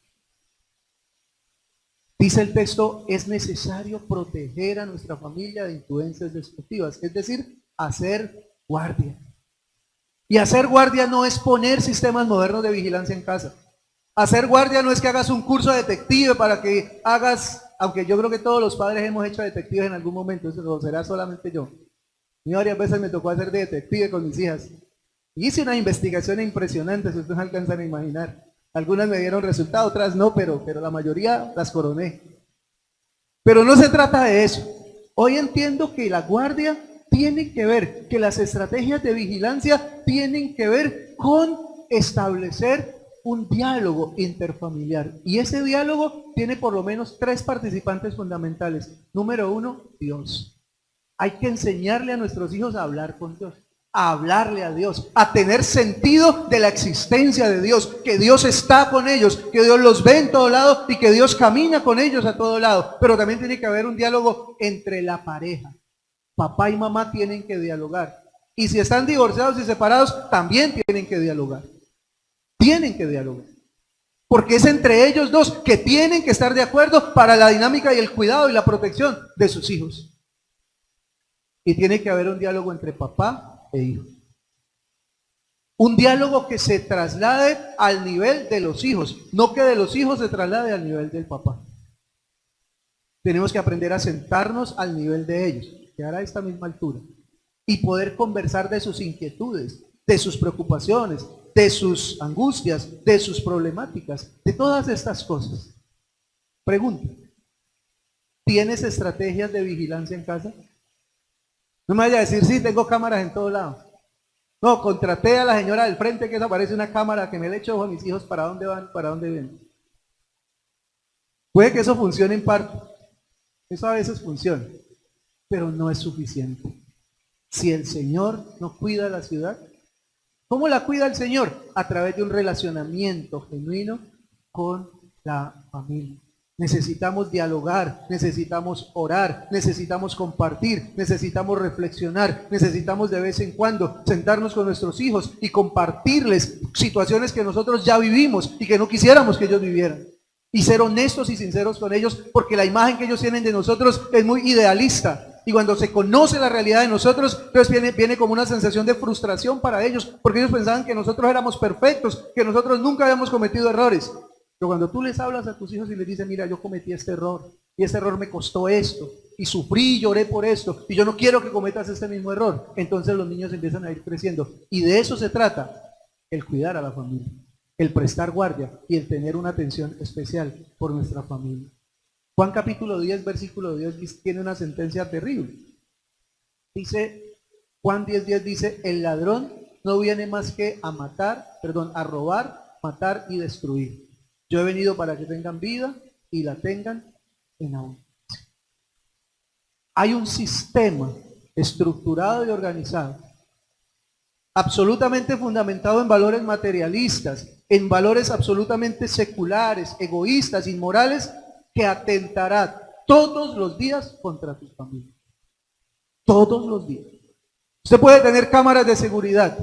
Speaker 2: Dice el texto, es necesario proteger a nuestra familia de influencias destructivas, es decir, hacer guardia. Y hacer guardia no es poner sistemas modernos de vigilancia en casa. Hacer guardia no es que hagas un curso de detective para que hagas, aunque yo creo que todos los padres hemos hecho detectives en algún momento, eso no será solamente yo. A mí varias veces me tocó hacer de detective con mis hijas. Y hice una investigación impresionante, si ustedes alcanzan a imaginar. Algunas me dieron resultado, otras no, pero la mayoría las coroné. Pero no se trata de eso. Hoy entiendo que la guardia tiene que ver, que las estrategias de vigilancia tienen que ver con establecer un diálogo interfamiliar. Y ese diálogo tiene por lo menos 3 participantes fundamentales. Número 1, Dios. Hay que enseñarle a nuestros hijos a hablar con Dios. a hablarle a Dios, a tener sentido de la existencia de Dios, que Dios está con ellos, que Dios los ve en todo lado y que Dios camina con ellos a todo lado. Pero también tiene que haber un diálogo entre la pareja. Papá y mamá tienen que dialogar. Y si están divorciados y separados, también tienen que dialogar. Tienen que dialogar. Porque es entre ellos dos que tienen que estar de acuerdo para la dinámica y el cuidado y la protección de sus hijos. Y tiene que haber un diálogo entre papá e hijo. Un diálogo que se traslade al nivel de los hijos, no que de los hijos se traslade al nivel del papá. Tenemos que aprender a sentarnos al nivel de ellos, quedar a esta misma altura, y poder conversar de sus inquietudes, de sus preocupaciones, de sus angustias, de sus problemáticas, de todas estas cosas. Pregunta, ¿tienes estrategias de vigilancia en casa? No me vaya a decir, sí, tengo cámaras en todo lado. No, contraté a la señora del frente que aparece una cámara que me le echo a mis hijos para dónde van, para dónde vienen. Puede que eso funcione en parte. Eso a veces funciona, pero no es suficiente. Si el Señor no cuida la ciudad, ¿cómo la cuida el Señor? A través de un relacionamiento genuino con la familia. Necesitamos dialogar, necesitamos orar, necesitamos compartir, necesitamos reflexionar, necesitamos de vez en cuando sentarnos con nuestros hijos y compartirles situaciones que nosotros ya vivimos y que no quisiéramos que ellos vivieran. Y ser honestos y sinceros con ellos, porque la imagen que ellos tienen de nosotros es muy idealista. Y cuando se conoce la realidad de nosotros, entonces viene como una sensación de frustración para ellos, porque ellos pensaban que nosotros éramos perfectos, que nosotros nunca habíamos cometido errores. Pero cuando tú les hablas a tus hijos y les dices, mira, yo cometí este error, y este error me costó esto, y sufrí y lloré por esto, y yo no quiero que cometas este mismo error, entonces los niños empiezan a ir creciendo. Y de eso se trata, el cuidar a la familia, el prestar guardia y el tener una atención especial por nuestra familia. Juan capítulo 10, versículo 10 tiene una sentencia terrible. Dice, Juan 10:10 dice, el ladrón no viene más que a robar, matar y destruir. Yo he venido para que tengan vida y la tengan en abundancia. Hay un sistema estructurado y organizado, absolutamente fundamentado en valores materialistas, en valores absolutamente seculares, egoístas, inmorales, que atentará todos los días contra tu familia. Todos los días. Usted puede tener cámaras de seguridad,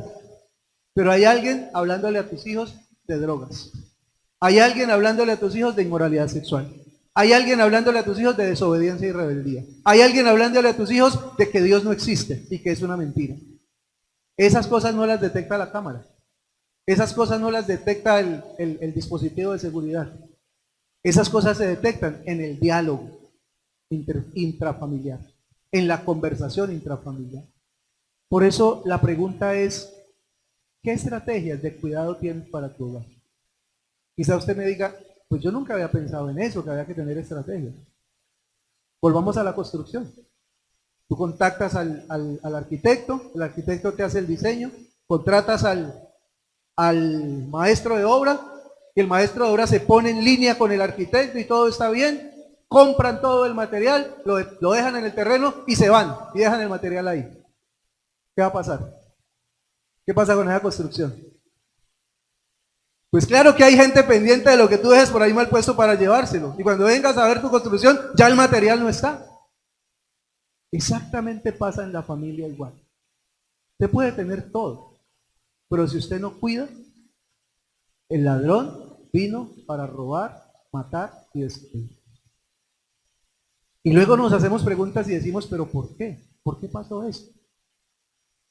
Speaker 2: pero hay alguien hablándole a tus hijos de drogas. Hay alguien hablándole a tus hijos de inmoralidad sexual. Hay alguien hablándole a tus hijos de desobediencia y rebeldía. Hay alguien hablándole a tus hijos de que Dios no existe y que es una mentira. Esas cosas no las detecta la cámara. Esas cosas no las detecta el dispositivo de seguridad. Esas cosas se detectan en el diálogo intrafamiliar, en la conversación intrafamiliar. Por eso la pregunta es, ¿qué estrategias de cuidado tienes para tu hogar? Quizá usted me diga, pues yo nunca había pensado en eso, que había que tener estrategias. Volvamos a la construcción. Tú contactas al arquitecto, el arquitecto te hace el diseño, contratas al maestro de obra, y el maestro de obra se pone en línea con el arquitecto y todo está bien, compran todo el material, lo dejan en el terreno y se van, y dejan el material ahí. ¿Qué va a pasar? ¿Qué pasa con esa construcción? Pues claro que hay gente pendiente de lo que tú dejes por ahí mal puesto para llevárselo. Y cuando vengas a ver tu construcción, ya el material no está. Exactamente pasa en la familia igual. Usted puede tener todo, pero si usted no cuida, el ladrón vino para robar, matar y destruir. Y luego nos hacemos preguntas y decimos, ¿pero por qué? ¿Por qué pasó esto?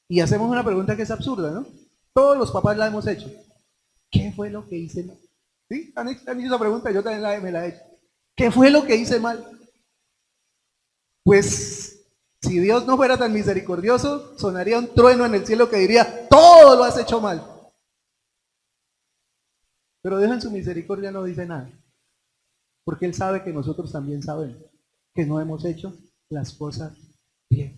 Speaker 2: Y hacemos una pregunta que es absurda, ¿no? Todos los papás la hemos hecho. ¿Qué fue lo que hice mal? ¿Sí? ¿Han hecho esa pregunta? Yo también me la he hecho. ¿Qué fue lo que hice mal? Pues, si Dios no fuera tan misericordioso, sonaría un trueno en el cielo que diría, todo lo has hecho mal. Pero Dios en su misericordia no dice nada, porque Él sabe que nosotros también sabemos que no hemos hecho las cosas bien.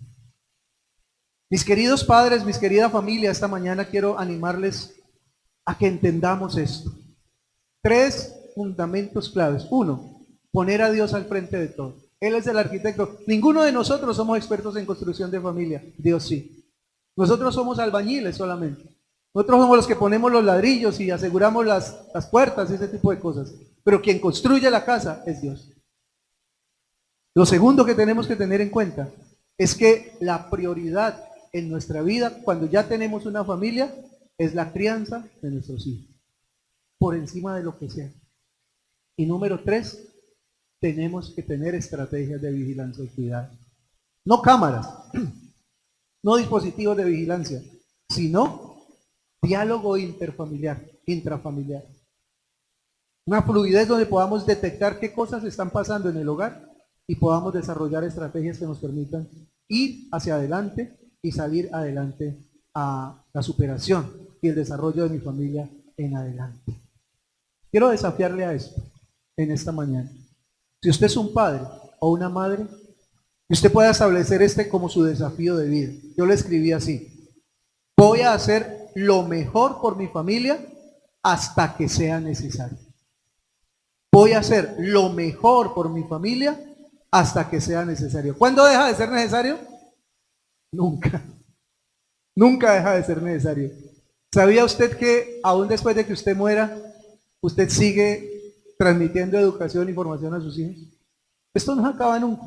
Speaker 2: Mis queridos padres, mis querida familia, esta mañana quiero animarles a que entendamos esto. 3 fundamentos claves. 1, poner a Dios al frente de todo. Él es el arquitecto. Ninguno de nosotros somos expertos en construcción de familia. Dios sí. Nosotros somos albañiles solamente. Nosotros somos los que ponemos los ladrillos y aseguramos las puertas y ese tipo de cosas. Pero quien construye la casa es Dios. Lo segundo que tenemos que tener en cuenta es que la prioridad en nuestra vida, cuando ya tenemos una familia, es la crianza de nuestros hijos, por encima de lo que sea. Y número 3, tenemos que tener estrategias de vigilancia y cuidado. No cámaras, no dispositivos de vigilancia, sino diálogo interfamiliar, intrafamiliar. Una fluidez donde podamos detectar qué cosas están pasando en el hogar y podamos desarrollar estrategias que nos permitan ir hacia adelante y salir adelante a la superación y el desarrollo de mi familia en adelante. Quiero desafiarle a esto en esta mañana. Si usted es un padre o una madre, que usted pueda establecer este como su desafío de vida. Yo lo escribí así: voy a hacer lo mejor por mi familia hasta que sea necesario. Voy a hacer lo mejor por mi familia hasta que sea necesario. ¿Cuándo deja de ser necesario? Nunca. Nunca deja de ser necesario. ¿Sabía usted que aún después de que usted muera, usted sigue transmitiendo educación y formación a sus hijos? Esto no acaba nunca.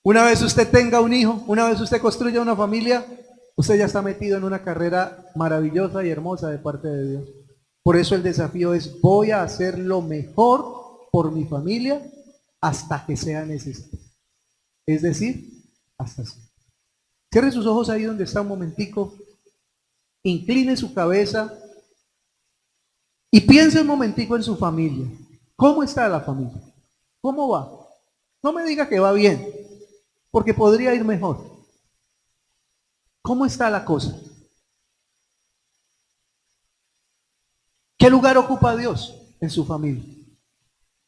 Speaker 2: Una vez usted tenga un hijo, una vez usted construya una familia, usted ya está metido en una carrera maravillosa y hermosa de parte de Dios. Por eso el desafío es: voy a hacer lo mejor por mi familia hasta que sea necesario. Es decir, hasta siempre. Cierre sus ojos ahí donde está un momentico, incline su cabeza y piense un momentico en su familia. ¿Cómo está la familia? ¿Cómo va? No me diga que va bien, porque podría ir mejor. ¿Cómo está la cosa? ¿Qué lugar ocupa Dios en su familia?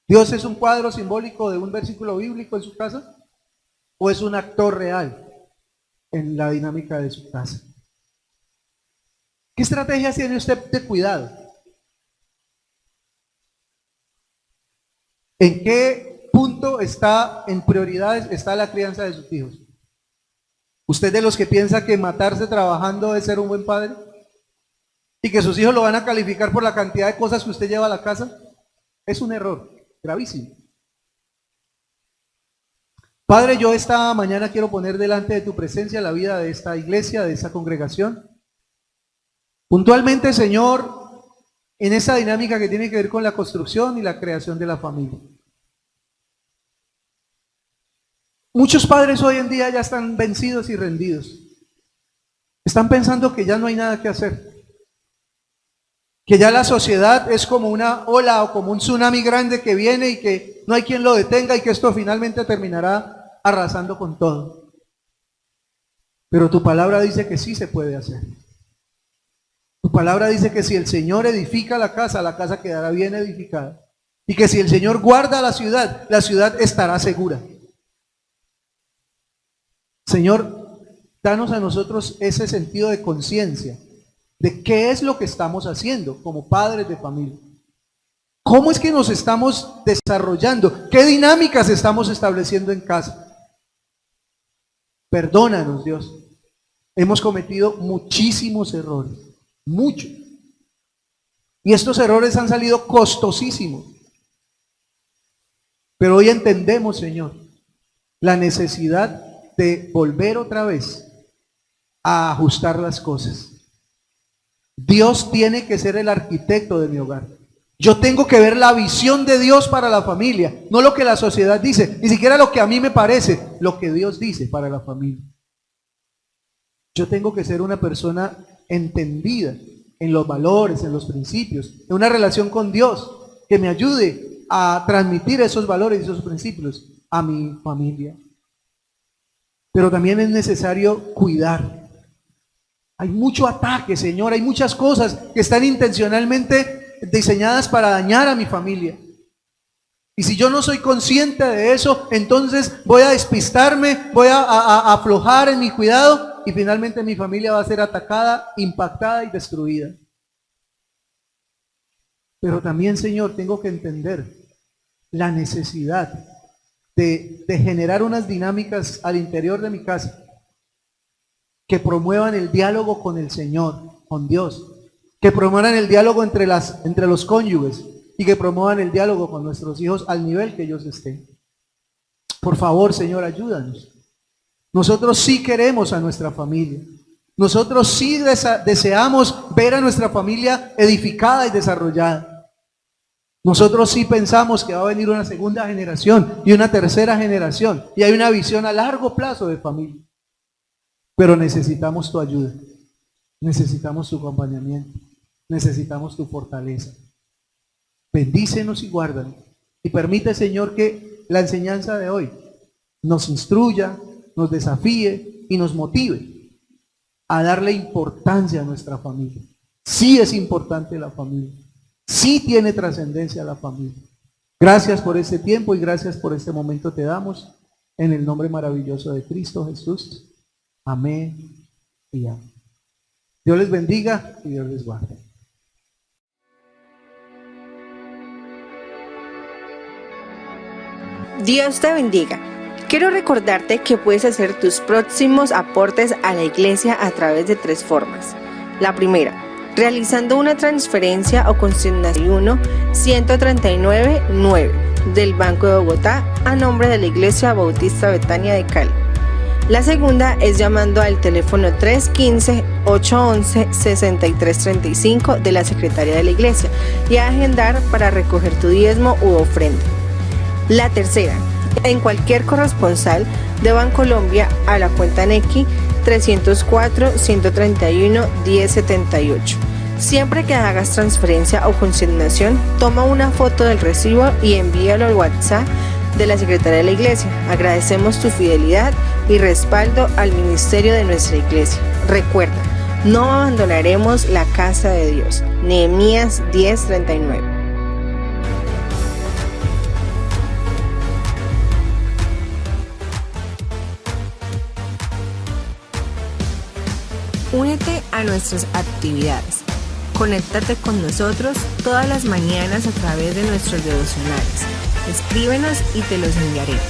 Speaker 2: ¿Dios es un cuadro simbólico de un versículo bíblico en su casa? ¿O es un actor real en la dinámica de su casa? ¿Qué estrategias tiene usted de cuidado? ¿En qué punto está, en prioridades, está la crianza de sus hijos? ¿Usted de los que piensa que matarse trabajando es ser un buen padre? ¿Y que sus hijos lo van a calificar por la cantidad de cosas que usted lleva a la casa? Es un error gravísimo. Padre, yo esta mañana quiero poner delante de tu presencia la vida de esta iglesia, de esta congregación. Puntualmente, Señor, en esa dinámica que tiene que ver con la construcción y la creación de la familia. Muchos padres hoy en día ya están vencidos y rendidos. Están pensando que ya no hay nada que hacer. Que ya la sociedad es como una ola o como un tsunami grande que viene y que no hay quien lo detenga y que esto finalmente terminará arrasando con todo. Pero tu palabra dice que sí se puede hacer. Tu palabra dice que si el Señor edifica la casa quedará bien edificada. Y que si el Señor guarda la ciudad estará segura. Señor, danos a nosotros ese sentido de conciencia de qué es lo que estamos haciendo como padres de familia. ¿Cómo es que nos estamos desarrollando? ¿Qué dinámicas estamos estableciendo en casa? Perdónanos, Dios. Hemos cometido muchísimos errores, muchos. Y estos errores han salido costosísimos. Pero hoy entendemos, Señor, la necesidad de volver otra vez a ajustar las cosas. Dios tiene que ser el arquitecto de mi hogar. Yo tengo que ver la visión de Dios para la familia, no lo que la sociedad dice, ni siquiera lo que a mí me parece, lo que Dios dice para la familia. Yo tengo que ser una persona entendida en los valores, en los principios, en una relación con Dios que me ayude a transmitir esos valores y esos principios a mi familia. Pero también es necesario cuidar. Hay mucho ataque, Señor, hay muchas cosas que están intencionalmente diseñadas para dañar a mi familia. Y si yo no soy consciente de eso, entonces voy a despistarme, voy a aflojar en mi cuidado y finalmente mi familia va a ser atacada, impactada y destruida. Pero también, Señor, tengo que entender la necesidad de generar unas dinámicas al interior de mi casa que promuevan el diálogo con el Señor, con Dios, que promuevan el diálogo entre los cónyuges y que promuevan el diálogo con nuestros hijos al nivel que ellos estén. Por favor, Señor, ayúdanos. Nosotros sí queremos a nuestra familia. Nosotros sí deseamos ver a nuestra familia edificada y desarrollada. Nosotros sí pensamos que va a venir una segunda generación y una tercera generación y hay una visión a largo plazo de familia. Pero necesitamos tu ayuda, necesitamos tu acompañamiento, necesitamos tu fortaleza. Bendícenos y guárdanos y permite, Señor, que la enseñanza de hoy nos instruya, nos desafíe y nos motive a darle importancia a nuestra familia. Sí es importante la familia, sí tiene trascendencia la familia. Gracias por este tiempo y gracias por este momento te damos en el nombre maravilloso de Cristo Jesús. Amén y amén. Dios les bendiga y Dios les guarde.
Speaker 1: Dios te bendiga. Quiero recordarte que puedes hacer tus próximos aportes a la iglesia a través de 3 formas. La primera, realizando una transferencia o consignación 139.9 del Banco de Bogotá a nombre de la Iglesia Bautista Betania de Cali. La segunda es llamando al teléfono 315-811-6335 de la Secretaría de la Iglesia y a agendar para recoger tu diezmo u ofrenda. La tercera, en cualquier corresponsal de Bancolombia a la cuenta Nequi 304-131-1078. Siempre que hagas transferencia o consignación, toma una foto del recibo y envíalo al WhatsApp de la Secretaría de la Iglesia. Agradecemos tu fidelidad y respaldo al ministerio de nuestra iglesia. Recuerda, no abandonaremos la casa de Dios. Nehemías 10:39. Únete a nuestras actividades. Conéctate con nosotros todas las mañanas a través de nuestros devocionales. Escríbenos y te los enviaremos.